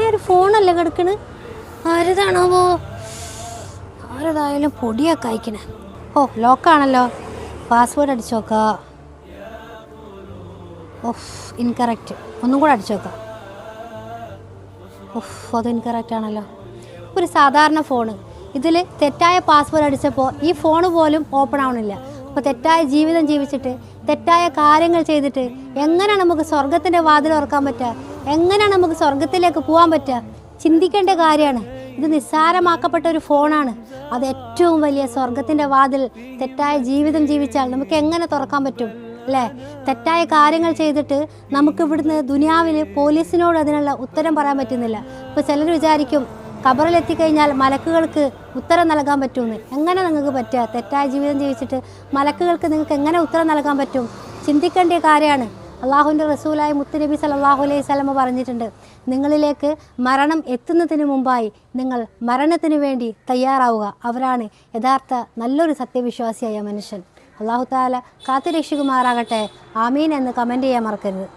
ഒരു ഫോണല്ലേ കിടക്കണ്, ആരതാണാവോ? ആരതായാലും പൊടിയൊക്കെ അയക്കണേ. ഓ ലോക്കാണല്ലോ, പാസ്വേഡ് അടിച്ചു നോക്കാം. ഓഫ് ഇൻകറക്റ്റ്, ഒന്നും കൂടെ അടിച്ചു നോക്കാം. ഓഫ് അത് ഇൻകറക്റ്റ് ആണല്ലോ. ഒരു സാധാരണ ഫോണ്, ഇതിൽ തെറ്റായ പാസ്വേഡ് അടിച്ചപ്പോൾ ഈ ഫോൺ പോലും ഓപ്പൺ ആവണില്ല. അപ്പോൾ തെറ്റായ ജീവിതം ജീവിച്ചിട്ട് തെറ്റായ കാര്യങ്ങൾ ചെയ്തിട്ട് എങ്ങനെയാണ് നമുക്ക് സ്വർഗത്തിൻ്റെ വാതിൽ തുറക്കാൻ പറ്റുക? എങ്ങനെയാണ് നമുക്ക് സ്വർഗത്തിലേക്ക് പോകാൻ പറ്റുക? ചിന്തിക്കേണ്ട കാര്യമാണ്. ഇത് നിസ്സാരമാക്കപ്പെട്ട ഒരു ഫോണാണ്. അത് ഏറ്റവും വലിയ സ്വർഗത്തിൻ്റെ വാതിൽ തെറ്റായ ജീവിതം ജീവിച്ചാൽ നമുക്ക് എങ്ങനെ തുറക്കാൻ പറ്റും അല്ലേ? തെറ്റായ കാര്യങ്ങൾ ചെയ്തിട്ട് നമുക്ക് ഇവിടുന്ന് ദുനിയാവിൽ പോലീസിനോട് അതിനുള്ള ഉത്തരം പറയാൻ പറ്റുന്നില്ല. ഇപ്പോൾ ചിലർ വിചാരിക്കും ഖബറിലെത്തിക്കഴിഞ്ഞാൽ മലക്കുകൾക്ക് ഉത്തരം നൽകാൻ പറ്റുമെന്ന്. എങ്ങനെ നിങ്ങൾക്ക് പറ്റുക? തെറ്റായ ജീവിതം ജീവിച്ചിട്ട് മലക്കുകൾക്ക് നിങ്ങൾക്ക് എങ്ങനെ ഉത്തരം നൽകാൻ പറ്റും? ചിന്തിക്കേണ്ട കാര്യമാണ്. അള്ളാഹുവിൻ്റെ റസൂലായ മുത്തുനബി സല്ലല്ലാഹു അലൈഹി വസല്ലമ പറഞ്ഞിട്ടുണ്ട്, നിങ്ങളിലേക്ക് മരണം എത്തുന്നതിന് മുമ്പായി നിങ്ങൾ മരണത്തിന് വേണ്ടി തയ്യാറാവുക. അവരാണ് യഥാർത്ഥ നല്ലൊരു സത്യവിശ്വാസിയായ മനുഷ്യൻ. അള്ളാഹു തആല കാത്തുരക്ഷിക്കുമാറാകട്ടെ. ആമീൻ എന്ന് കമൻറ്റ് ചെയ്യാൻ മറക്കരുത്.